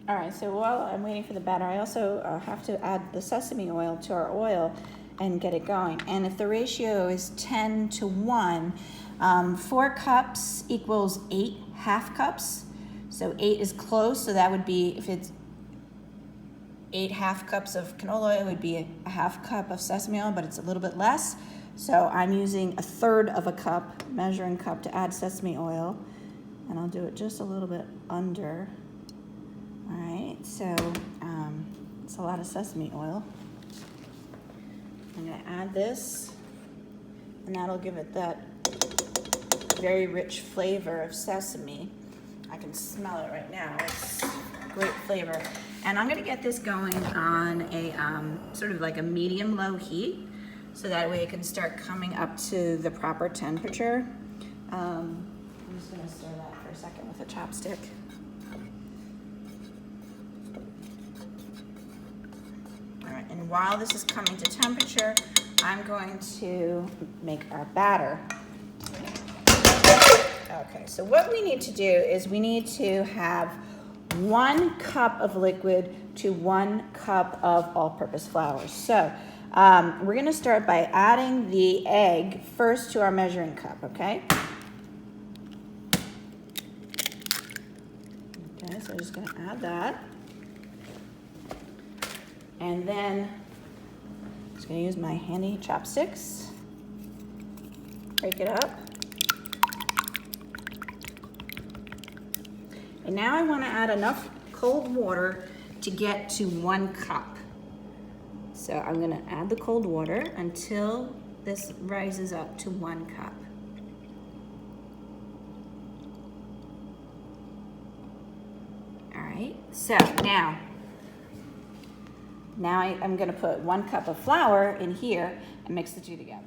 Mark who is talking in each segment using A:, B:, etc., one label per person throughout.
A: All right, so while I'm waiting for the batter, I also have to add the sesame oil to our oil and get it going. And if the ratio is 10 to 1, 4 cups equals 8 half cups. So 8 is close, so that would be, if it's 8 half cups of canola oil, it would be a half cup of sesame oil, but it's a little bit less. So I'm using 1/3 of a cup, measuring cup, to add sesame oil. And I'll do it just a little bit under. All right, so it's a lot of sesame oil. I'm gonna add this, and that'll give it that very rich flavor of sesame. I can smell it right now. It's great flavor. And I'm gonna get this going on a sort of like a medium-low heat, so that way it can start coming up to the proper temperature. I'm just gonna stir that for a second with a chopstick. And while this is coming to temperature, I'm going to make our batter. Okay, so what we need to do is we need to have 1 cup of liquid to 1 cup of all-purpose flour. So we're gonna start by adding the egg first to our measuring cup, okay? Okay, so I'm just gonna add that. And then I'm just gonna use my handy chopsticks, break it up. And now I wanna add enough cold water to get to 1 cup. So I'm gonna add the cold water until this rises up to 1 cup. All right, so now I'm gonna put 1 cup of flour in here and mix the two together.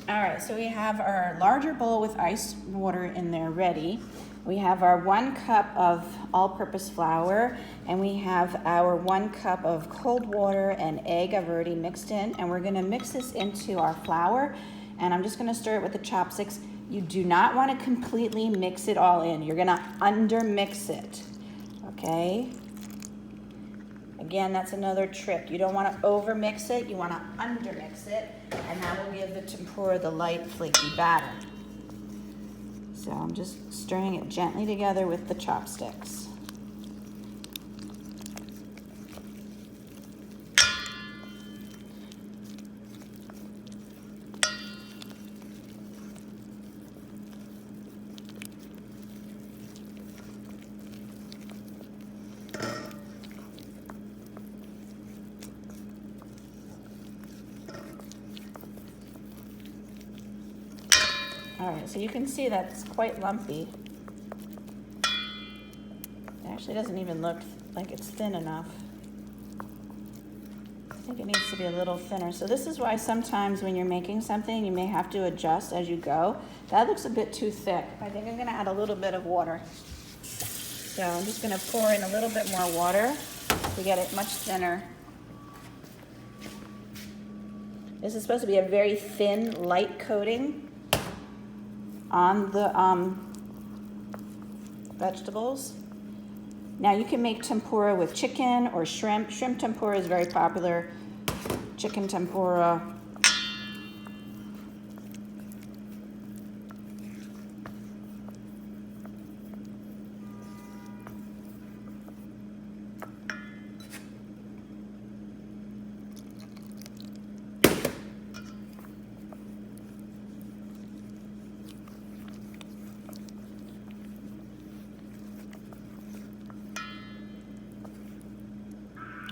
A: All right, so we have our larger bowl with ice water in there ready. We have our 1 cup of all-purpose flour, and we have our 1 cup of cold water and egg I've already mixed in, and we're gonna mix this into our flour, and I'm just gonna stir it with the chopsticks. You do not wanna completely mix it all in. You're gonna under-mix it, okay? Again, that's another trick. You don't want to over-mix it, you want to under-mix it, and that will give the tempura the light, flaky batter. So I'm just stirring it gently together with the chopsticks. All right, so you can see that's quite lumpy. It actually doesn't even look like it's thin enough. I think it needs to be a little thinner. So this is why sometimes when you're making something, you may have to adjust as you go. That looks a bit too thick. I think I'm gonna add a little bit of water. So I'm just gonna pour in a little bit more water to get it much thinner. This is supposed to be a very thin, light coating on the vegetables. Now you can make tempura with chicken or shrimp. Shrimp tempura is very popular. Chicken tempura.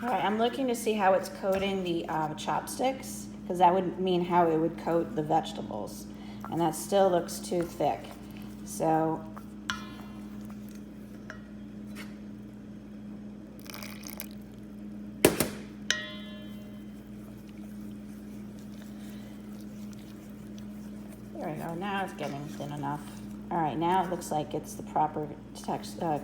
A: All right, I'm looking to see how it's coating the chopsticks, because that would mean how it would coat the vegetables. And that still looks too thick. So there we go, now it's getting thin enough. All right, now it looks like it's the proper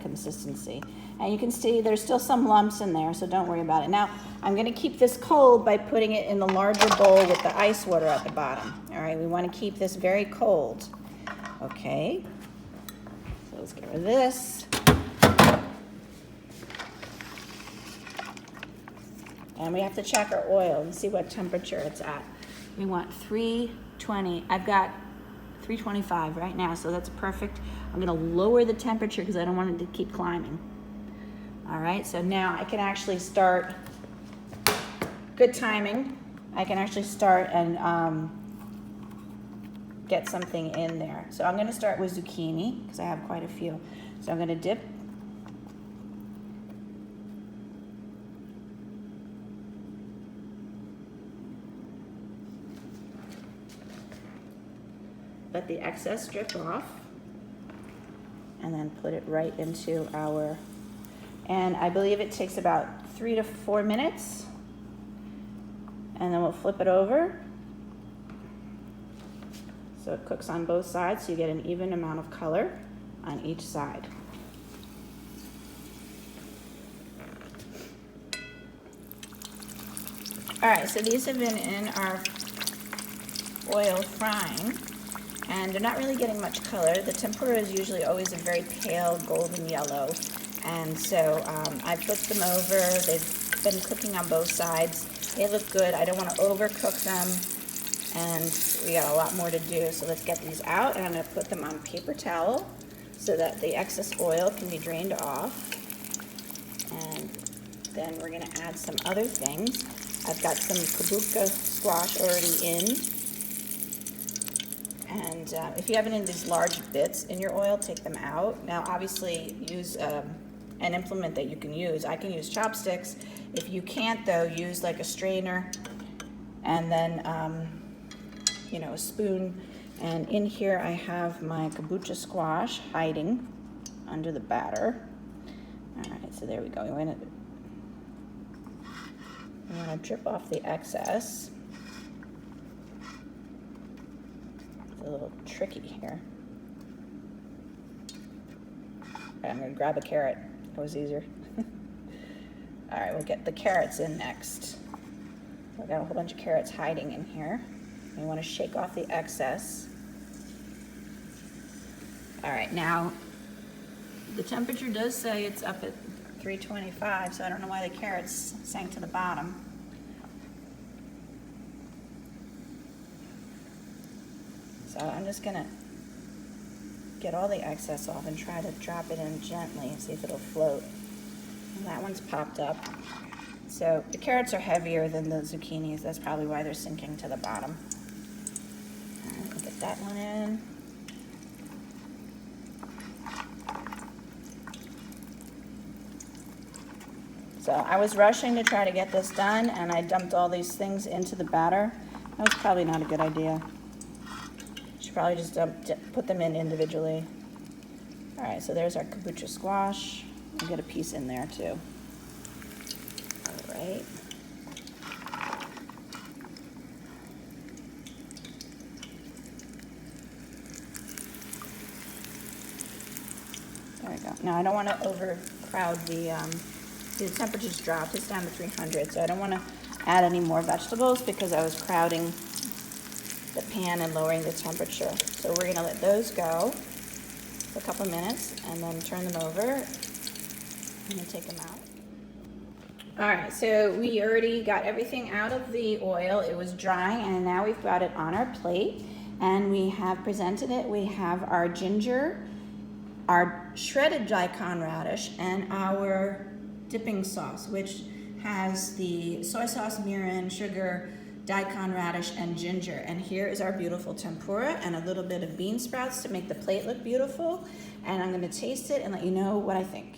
A: consistency. And you can see there's still some lumps in there, so don't worry about it. Now, I'm gonna keep this cold by putting it in the larger bowl with the ice water at the bottom. All right, we wanna keep this very cold. Okay, so let's get rid of this. And we have to check our oil and see what temperature it's at. We want 320. I've got 325 right now, so that's perfect. I'm gonna lower the temperature because I don't want it to keep climbing. All right, so now I can actually start, good timing. I can actually start and get something in there. So I'm gonna start with zucchini because I have quite a few. So I'm gonna dip. Let the excess drip off and then put it right into our, and I believe it takes about 3 to 4 minutes, and then we'll flip it over so it cooks on both sides so you get an even amount of color on each side. All right, so these have been in our oil frying, and they're not really getting much color. The tempura is usually always a very pale golden yellow, and so I flipped them over. They've been cooking on both sides. They look good. I don't want to overcook them, and we got a lot more to do. So let's get these out, and I'm going to put them on paper towel so that the excess oil can be drained off. And then we're going to add some other things. I've got some kabuka squash already in. And if you have any of these large bits in your oil, take them out. Now, obviously, use an implement that you can use. I can use chopsticks. If you can't, though, use like a strainer and then, you know, a spoon. And in here, I have my kabucha squash hiding under the batter. All right, so there we go. We want to drip off the excess. A little tricky here. Right, I'm going to grab a carrot. That was easier. All right, we'll get the carrots in next. We've got a whole bunch of carrots hiding in here. We want to shake off the excess. All right, now the temperature does say it's up at 325, so I don't know why the carrots sank to the bottom. So I'm just gonna get all the excess off and try to drop it in gently and see if it'll float. And that one's popped up. So the carrots are heavier than the zucchinis. That's probably why they're sinking to the bottom. All right, we'll get that one in. So I was rushing to try to get this done, and I dumped all these things into the batter. That was probably not a good idea. Probably just put them in individually. All right, so there's our kabucha squash. We'll get a piece in there too. All right. There we go. Now I don't want to overcrowd the temperature's dropped. It's down to 300, so I don't want to add any more vegetables because I was crowding the pan and lowering the temperature. So we're gonna let those go for a couple minutes and then turn them over and then take them out. All right, so we already got everything out of the oil. It was drying, and now we've got it on our plate and we have presented it. We have our ginger, our shredded daikon radish, and our dipping sauce, which has the soy sauce, mirin, sugar, daikon radish, and ginger. And here is our beautiful tempura and a little bit of bean sprouts to make the plate look beautiful. And I'm gonna taste it and let you know what I think.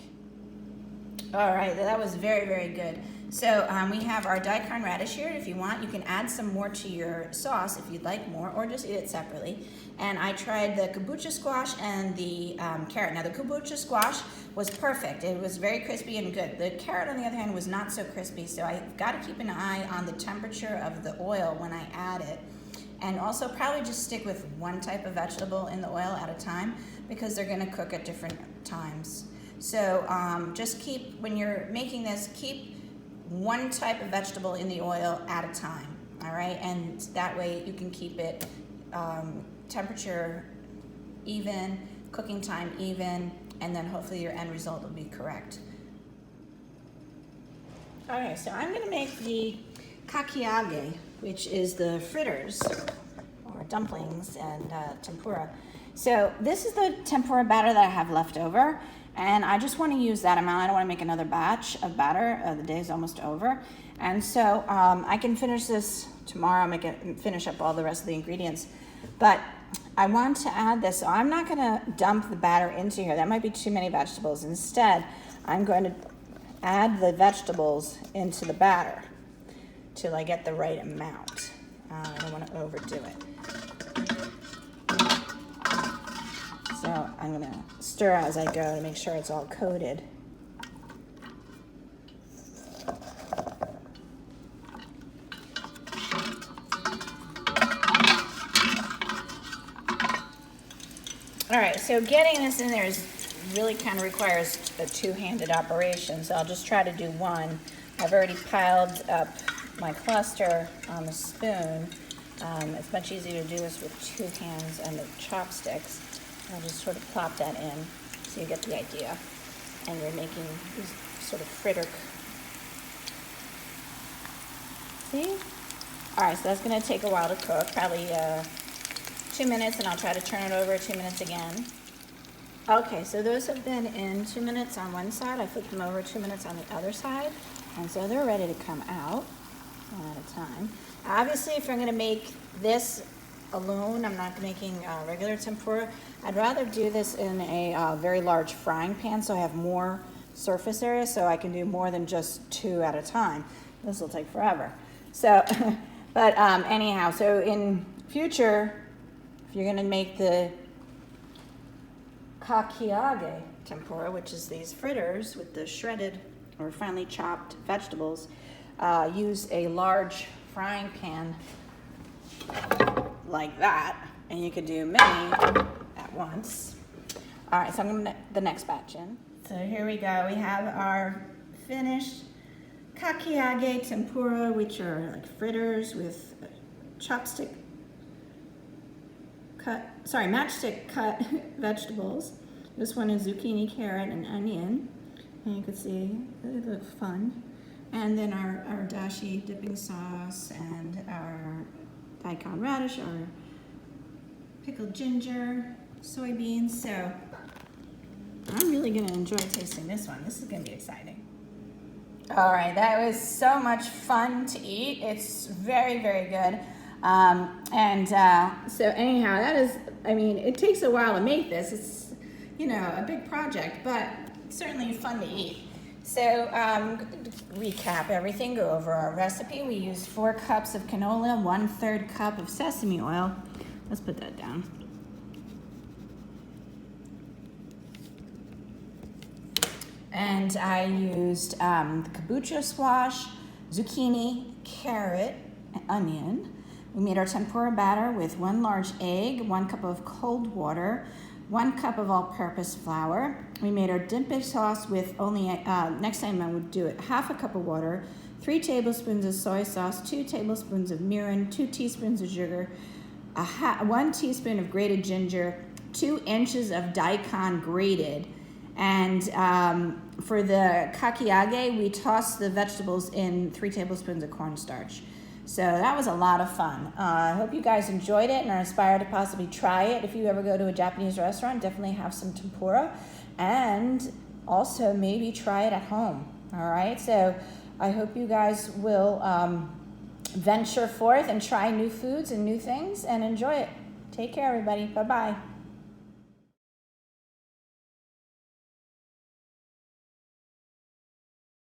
A: All right, that was very, very good. So we have our daikon radish here. If you want, you can add some more to your sauce if you'd like more, or just eat it separately. And I tried the kabucha squash and the carrot. Now the kabucha squash was perfect. It was very crispy and good. The carrot, on the other hand, was not so crispy, so I've got to keep an eye on the temperature of the oil when I add it. And also probably just stick with one type of vegetable in the oil at a time because they're gonna cook at different times. So just keep, when you're making this, keep one type of vegetable in the oil at a time, all right? And that way you can keep it temperature even, cooking time even, and then hopefully your end result will be correct. Okay, so I'm gonna make the kakiage, which is the fritters or dumplings and tempura. So this is the tempura batter that I have left over, and I just want to use that amount. I don't want to make another batch of batter. The day's almost over, and so I can finish this tomorrow. Finish up all the rest of the ingredients, but I want to add this, so I'm not going to dump the batter into here. That might be too many vegetables. Instead, I'm going to add the vegetables into the batter till I get the right amount. I don't want to overdo it. So I'm going to stir as I go to make sure it's all coated. All right, so getting this in there really kind of requires a two-handed operation, so I'll just try to do one. I've already piled up my cluster on the spoon. It's much easier to do this with two hands and the chopsticks. I'll just sort of plop that in so you get the idea. And you're making these sort of fritter. See? All right, so that's gonna take a while to cook, probably 2 minutes, and I'll try to turn it over 2 minutes again. Okay, so those have been in 2 minutes on one side. I flipped them over 2 minutes on the other side, and so they're ready to come out one at a time. Obviously, if I'm gonna make this alone, I'm not making regular tempura. I'd rather do this in a very large frying pan so I have more surface area so I can do more than just 2 at a time. This will take forever. So, but anyhow, so in future, if you're gonna make the Kakiage tempura, which is these fritters with the shredded or finely chopped vegetables, use a large frying pan like that, and you could do many at once. All right, so I'm gonna put the next batch in. So here we go. We have our finished Kakiage tempura, which are like fritters with matchstick cut vegetables. This one is zucchini, carrot, and onion. And you can see they look fun. And then our dashi dipping sauce and our daikon radish, our pickled ginger, soybeans. So I'm really gonna enjoy tasting this one. This is gonna be exciting. All right, that was so much fun to eat. It's very, very good. So anyhow, that is, I mean, it takes a while to make this. It's, you know, a big project, but certainly fun to eat. So recap everything, go over our recipe. We used 4 cups of canola, 1/3 cup of sesame oil. Let's put that down. And I used kabocha squash, zucchini, carrot, and onion. We made our tempura batter with 1 large egg, 1 cup of cold water, 1 cup of all-purpose flour. We made our dipping sauce with only, next time I would do it, 1/2 cup of water, 3 tablespoons of soy sauce, 2 tablespoons of mirin, 2 teaspoons of sugar, 1 teaspoon of grated ginger, 2 inches of daikon grated. And for the kakiage, we tossed the vegetables in 3 tablespoons of cornstarch. So that was a lot of fun. I hope you guys enjoyed it and are inspired to possibly try it. If you ever go to a Japanese restaurant, definitely have some tempura, and also maybe try it at home. All right, so I hope you guys will venture forth and try new foods and new things and enjoy it. Take care, everybody. Bye-bye.